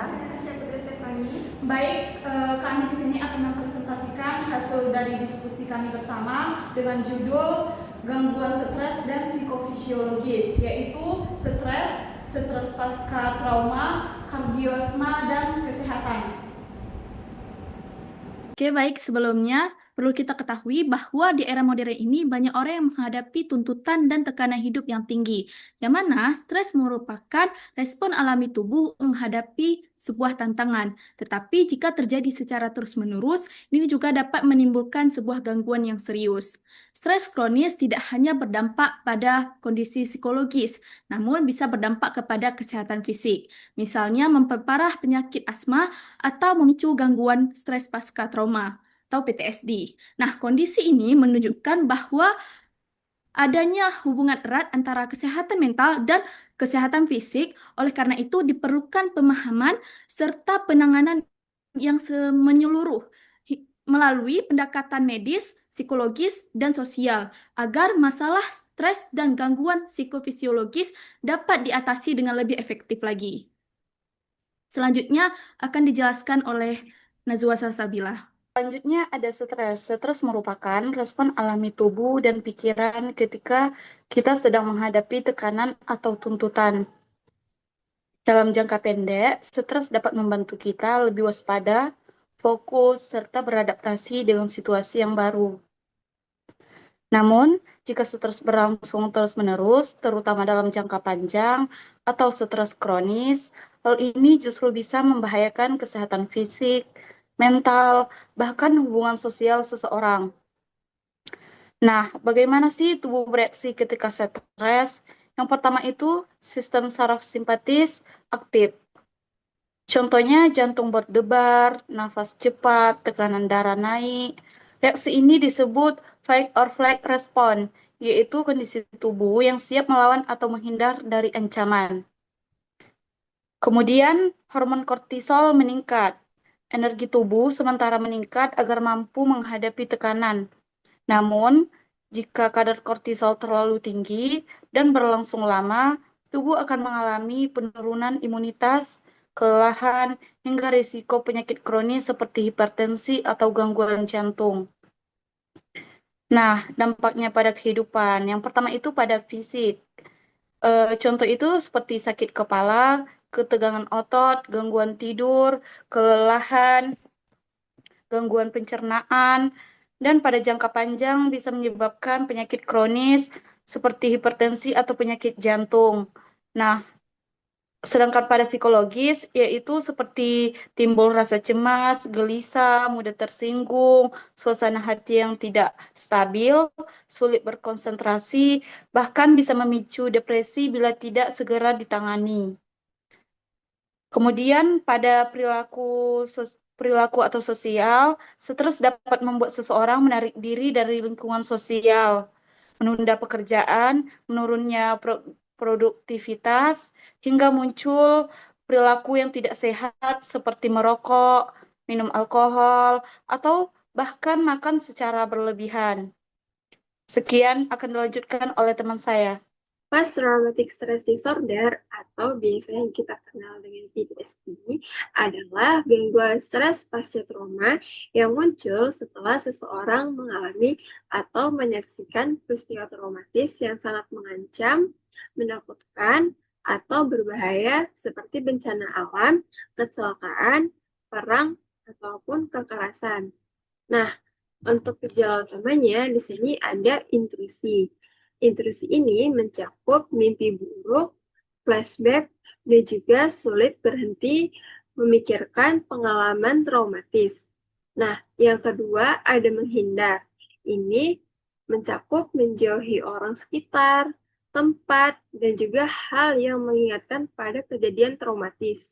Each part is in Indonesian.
Saya Nasya Putri Stefani. Baik, kami di sini akan mempresentasikan hasil dari diskusi kami bersama dengan judul gangguan stres dan psikofisiologis, yaitu stres pasca trauma, kardioasma, dan kesehatan. Oke, baik. Sebelumnya, perlu kita ketahui bahwa di era modern ini banyak orang yang menghadapi tuntutan dan tekanan hidup yang tinggi, yang mana stres merupakan respon alami tubuh menghadapi sebuah tantangan. Tetapi jika terjadi secara terus-menerus, ini juga dapat menimbulkan sebuah gangguan yang serius. Stres kronis tidak hanya berdampak pada kondisi psikologis, namun bisa berdampak kepada kesehatan fisik. Misalnya memperparah penyakit asma atau memicu gangguan stres pasca trauma atau PTSD. Nah, kondisi ini menunjukkan bahwa adanya hubungan erat antara kesehatan mental dan kesehatan fisik. Oleh karena itu, diperlukan pemahaman serta penanganan yang menyeluruh melalui pendekatan medis, psikologis, dan sosial agar masalah stres dan gangguan psikofisiologis dapat diatasi dengan lebih efektif lagi. Selanjutnya akan dijelaskan oleh Nazwa Salsabila. Selanjutnya ada stres. Stres merupakan respon alami tubuh dan pikiran ketika kita sedang menghadapi tekanan atau tuntutan. Dalam jangka pendek, stres dapat membantu kita lebih waspada, fokus, serta beradaptasi dengan situasi yang baru. Namun, jika stres berlangsung terus-menerus, terutama dalam jangka panjang atau stres kronis, hal ini justru bisa membahayakan kesehatan fisik, mental, bahkan hubungan sosial seseorang. Nah, bagaimana sih tubuh bereaksi ketika stres? Yang pertama itu sistem saraf simpatis aktif. Contohnya jantung berdebar, nafas cepat, tekanan darah naik. Reaksi ini disebut fight or flight response, yaitu kondisi tubuh yang siap melawan atau menghindar dari ancaman. Kemudian hormon kortisol meningkat. Energi tubuh sementara meningkat agar mampu menghadapi tekanan. Namun, jika kadar kortisol terlalu tinggi dan berlangsung lama, tubuh akan mengalami penurunan imunitas, kelelahan, hingga risiko penyakit kronis seperti hipertensi atau gangguan jantung. Nah, dampaknya pada kehidupan. Yang pertama itu pada fisik. Contoh itu seperti sakit kepala, ketegangan otot, gangguan tidur, kelelahan, gangguan pencernaan, dan pada jangka panjang bisa menyebabkan penyakit kronis seperti hipertensi atau penyakit jantung. Nah, sedangkan pada psikologis, yaitu seperti timbul rasa cemas, gelisah, mudah tersinggung, suasana hati yang tidak stabil, sulit berkonsentrasi, bahkan bisa memicu depresi bila tidak segera ditangani. Kemudian pada perilaku atau sosial, stres dapat membuat seseorang menarik diri dari lingkungan sosial, menunda pekerjaan, menurunnya produktivitas, hingga muncul perilaku yang tidak sehat seperti merokok, minum alkohol, atau bahkan makan secara berlebihan. Sekian akan dilanjutkan oleh teman saya. Post-traumatic stress disorder atau biasanya yang kita kenal dengan PTSD adalah gangguan stres pasca trauma yang muncul setelah seseorang mengalami atau menyaksikan peristiwa traumatis yang sangat mengancam, menakutkan, atau berbahaya seperti bencana alam, kecelakaan, perang, ataupun kekerasan. Nah, untuk gejala utamanya di sini ada intrusi. Intrusi ini mencakup mimpi buruk, flashback, dan juga sulit berhenti memikirkan pengalaman traumatis. Nah, yang kedua ada menghindar. Ini mencakup menjauhi orang sekitar, tempat, dan juga hal yang mengingatkan pada kejadian traumatis.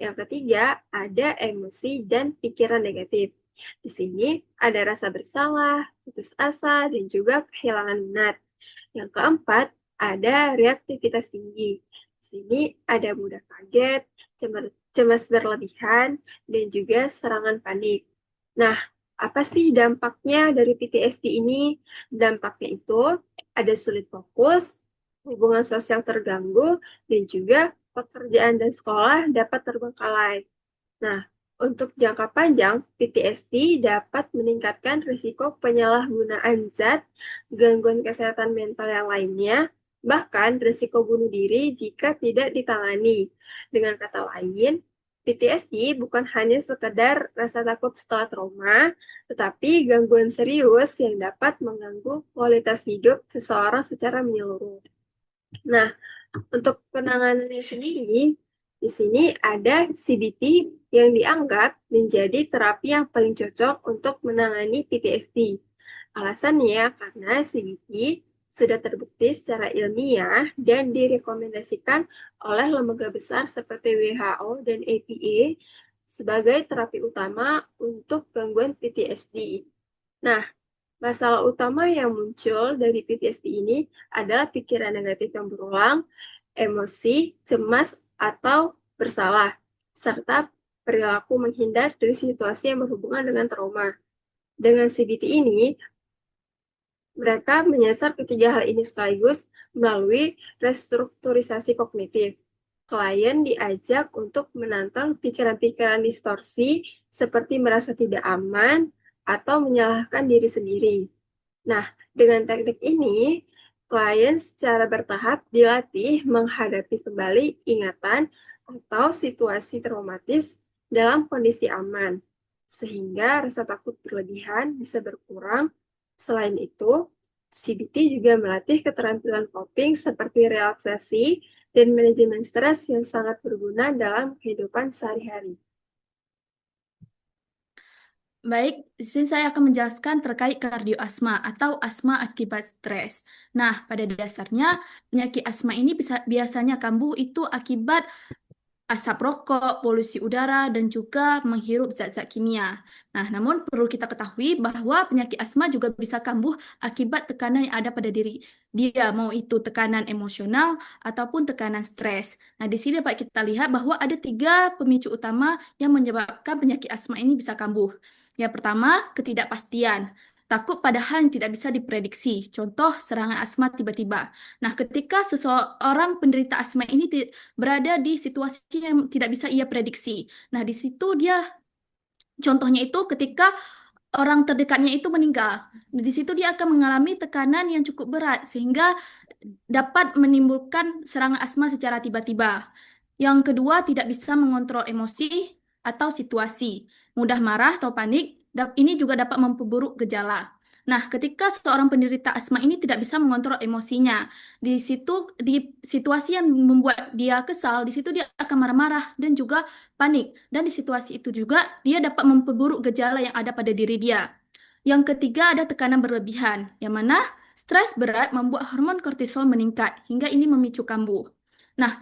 Yang ketiga, ada emosi dan pikiran negatif. Di sini ada rasa bersalah, putus asa, dan juga kehilangan minat. Yang keempat, ada reaktivitas tinggi. Di sini ada mudah kaget, cemas berlebihan, dan juga serangan panik. Nah, apa sih dampaknya dari PTSD ini? Dampaknya itu ada sulit fokus, hubungan sosial terganggu, dan juga pekerjaan dan sekolah dapat terbengkalai. Nah, untuk jangka panjang, PTSD dapat meningkatkan risiko penyalahgunaan zat, gangguan kesehatan mental yang lainnya, bahkan risiko bunuh diri jika tidak ditangani. Dengan kata lain, PTSD bukan hanya sekedar rasa takut setelah trauma, tetapi gangguan serius yang dapat mengganggu kualitas hidup seseorang secara menyeluruh. Nah, untuk penanganannya sendiri, di sini ada CBT yang dianggap menjadi terapi yang paling cocok untuk menangani PTSD. Alasannya karena CBT sudah terbukti secara ilmiah dan direkomendasikan oleh lembaga besar seperti WHO dan APA sebagai terapi utama untuk gangguan PTSD. Nah, masalah utama yang muncul dari PTSD ini adalah pikiran negatif yang berulang, emosi, cemas, atau bersalah, serta perilaku menghindar dari situasi yang berhubungan dengan trauma. Dengan CBT ini, mereka menyasar ketiga hal ini sekaligus melalui restrukturisasi kognitif. Klien diajak untuk menantang pikiran-pikiran distorsi seperti merasa tidak aman atau menyalahkan diri sendiri. Nah, dengan teknik ini, klien secara bertahap dilatih menghadapi kembali ingatan atau situasi traumatis dalam kondisi aman, sehingga rasa takut berlebihan bisa berkurang. Selain itu, CBT juga melatih keterampilan coping seperti relaksasi dan manajemen stres yang sangat berguna dalam kehidupan sehari-hari. Baik, di sini saya akan menjelaskan terkait kardioasma atau asma akibat stres. Nah, pada dasarnya penyakit asma ini biasanya kambuh itu akibat asap rokok, polusi udara, dan juga menghirup zat-zat kimia. Nah, namun perlu kita ketahui bahwa penyakit asma juga bisa kambuh akibat tekanan yang ada pada diri dia, mau itu tekanan emosional ataupun tekanan stres. Nah, di sini dapat kita lihat bahwa ada 3 pemicu utama yang menyebabkan penyakit asma ini bisa kambuh. Yang pertama, ketidakpastian. Takut pada hal yang tidak bisa diprediksi. Contoh, serangan asma tiba-tiba. Nah, ketika seseorang penderita asma ini berada di situasi yang tidak bisa ia prediksi. Nah, di situ dia contohnya itu ketika orang terdekatnya itu meninggal. Nah, di situ dia akan mengalami tekanan yang cukup berat sehingga dapat menimbulkan serangan asma secara tiba-tiba. Yang kedua, tidak bisa mengontrol emosi atau situasi. Mudah marah atau panik, ini juga dapat memperburuk gejala. Nah, ketika seorang penderita asma ini tidak bisa mengontrol emosinya, di situ di situasi yang membuat dia kesal, di situ dia akan marah-marah dan juga panik. Dan di situasi itu juga dia dapat memperburuk gejala yang ada pada diri dia. Yang ketiga ada tekanan berlebihan, yang mana stres berat membuat hormon kortisol meningkat hingga ini memicu kambuh. Nah,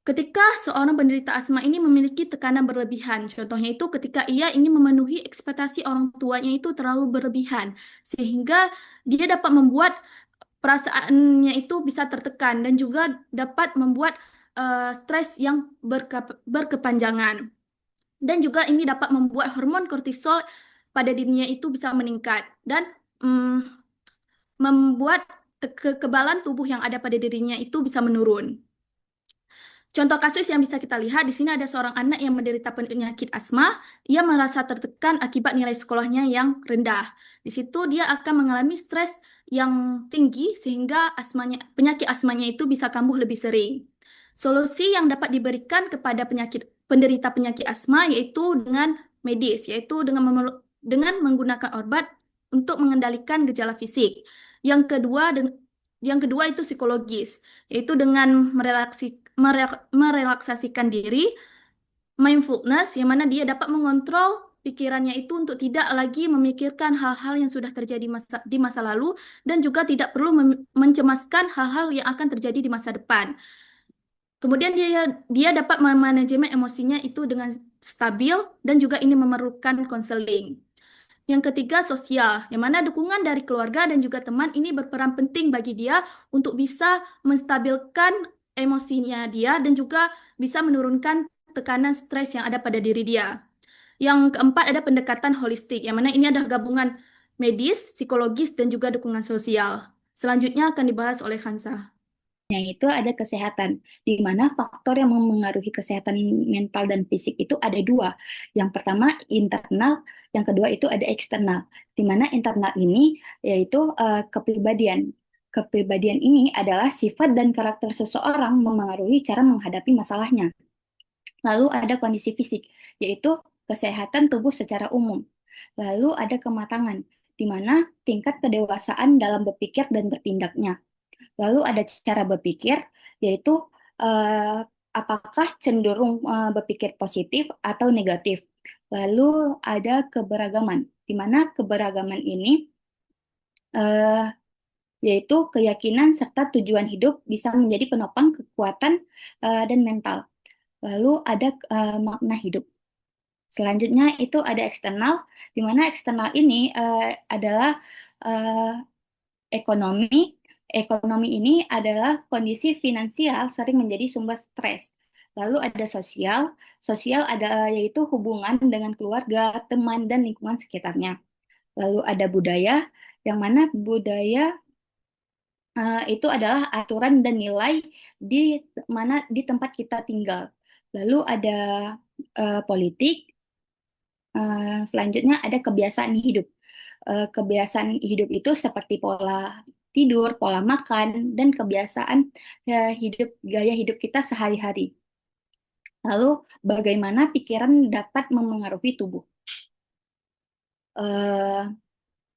ketika seorang penderita asma ini memiliki tekanan berlebihan, contohnya itu ketika ia ingin memenuhi ekspektasi orang tuanya itu terlalu berlebihan, sehingga dia dapat membuat perasaannya itu bisa tertekan dan juga dapat membuat stres yang berkepanjangan. Dan juga ini dapat membuat hormon kortisol pada dirinya itu bisa meningkat dan membuat kekebalan tubuh yang ada pada dirinya itu bisa menurun. Contoh kasus yang bisa kita lihat di sini ada seorang anak yang menderita penyakit asma, ia merasa tertekan akibat nilai sekolahnya yang rendah. Di situ dia akan mengalami stres yang tinggi sehingga penyakit asmanya itu bisa kambuh lebih sering. Solusi yang dapat diberikan kepada penderita penyakit asma yaitu dengan medis, yaitu dengan menggunakan obat untuk mengendalikan gejala fisik. Yang kedua itu psikologis, yaitu dengan merelaksasikan diri, mindfulness, yang mana dia dapat mengontrol pikirannya itu untuk tidak lagi memikirkan hal-hal yang sudah terjadi di masa lalu dan juga tidak perlu mencemaskan hal-hal yang akan terjadi di masa depan. Kemudian dia dapat memanajemen emosinya itu dengan stabil dan juga ini memerlukan konseling. Yang ketiga, sosial, yang mana dukungan dari keluarga dan juga teman ini berperan penting bagi dia untuk bisa menstabilkan emosinya dia dan juga bisa menurunkan tekanan stres yang ada pada diri dia. Yang keempat ada pendekatan holistik, yang mana ini ada gabungan medis, psikologis, dan juga dukungan sosial. Selanjutnya akan dibahas oleh Hansa. itu ada kesehatan, di mana faktor yang memengaruhi kesehatan mental dan fisik itu ada dua. Yang pertama internal, yang kedua itu ada eksternal. Di mana internal ini yaitu kepribadian. Kepribadian ini adalah sifat dan karakter seseorang memengaruhi cara menghadapi masalahnya. Lalu ada kondisi fisik, yaitu kesehatan tubuh secara umum. Lalu ada kematangan, di mana tingkat kedewasaan dalam berpikir dan bertindaknya. Lalu ada cara berpikir, yaitu eh, apakah cenderung berpikir positif atau negatif. Lalu ada keberagaman, di mana keberagaman ini eh, yaitu keyakinan serta tujuan hidup bisa menjadi penopang kekuatan dan mental. Lalu ada makna hidup. Selanjutnya itu ada eksternal, di mana eksternal ini adalah eh, ekonomi. Ekonomi ini adalah kondisi finansial sering menjadi sumber stres. Lalu ada sosial. Sosial ada yaitu hubungan dengan keluarga, teman, dan lingkungan sekitarnya. Lalu ada budaya, yang mana budaya itu adalah aturan dan nilai di mana di tempat kita tinggal. Lalu ada politik. Selanjutnya ada kebiasaan hidup. Kebiasaan hidup itu seperti pola tidur, pola makan, dan kebiasaan hidup, gaya hidup kita sehari-hari. Lalu, bagaimana pikiran dapat memengaruhi tubuh? Eh,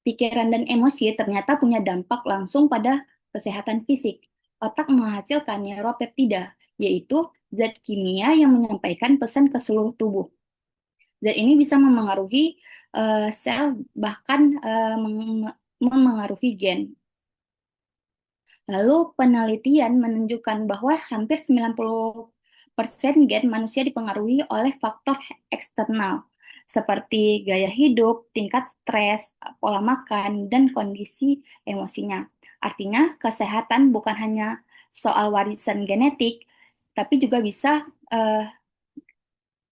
Pikiran dan emosi ternyata punya dampak langsung pada kesehatan fisik. Otak menghasilkan neuropeptida, yaitu zat kimia yang menyampaikan pesan ke seluruh tubuh. Zat ini bisa memengaruhi sel, bahkan memengaruhi gen. Lalu penelitian menunjukkan bahwa hampir 90% gen manusia dipengaruhi oleh faktor eksternal, seperti gaya hidup, tingkat stres, pola makan, dan kondisi emosinya. Artinya, kesehatan bukan hanya soal warisan genetik, tapi juga bisa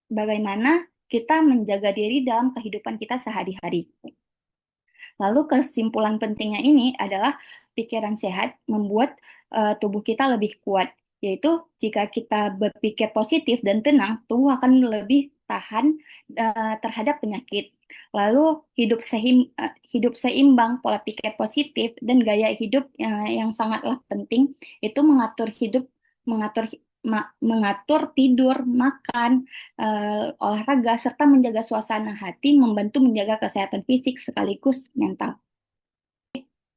bagaimana kita menjaga diri dalam kehidupan kita sehari-hari. Lalu kesimpulan pentingnya ini adalah pikiran sehat membuat tubuh kita lebih kuat, yaitu jika kita berpikir positif dan tenang, tubuh akan lebih tahan terhadap penyakit. Lalu hidup seimbang, pola pikir positif, dan gaya hidup yang sangatlah penting itu mengatur mengatur tidur, makan, olahraga, serta menjaga suasana hati, membantu menjaga kesehatan fisik sekaligus mental.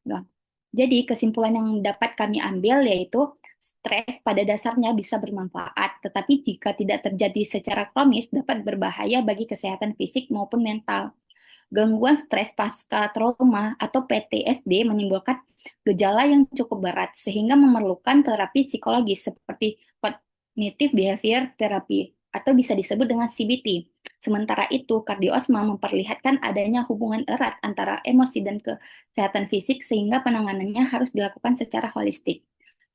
Nah, jadi kesimpulan yang dapat kami ambil yaitu stres pada dasarnya bisa bermanfaat, tetapi jika tidak terjadi secara kronis dapat berbahaya bagi kesehatan fisik maupun mental. Gangguan stres pasca trauma atau PTSD menimbulkan gejala yang cukup berat sehingga memerlukan terapi psikologis seperti cognitive behavior therapy atau bisa disebut dengan CBT. Sementara itu, kardiosma memperlihatkan adanya hubungan erat antara emosi dan kesehatan fisik sehingga penanganannya harus dilakukan secara holistik.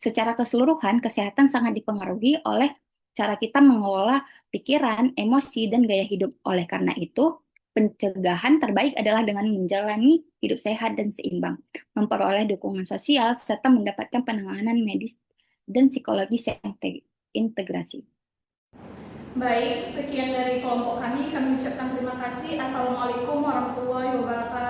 Secara keseluruhan, kesehatan sangat dipengaruhi oleh cara kita mengelola pikiran, emosi, dan gaya hidup. Oleh karena itu, pencegahan terbaik adalah dengan menjalani hidup sehat dan seimbang, memperoleh dukungan sosial, serta mendapatkan penanganan medis dan psikologis yang integrasi. Baik, sekian dari kelompok kami. Kami ucapkan terima kasih. Assalamualaikum warahmatullahi wabarakatuh.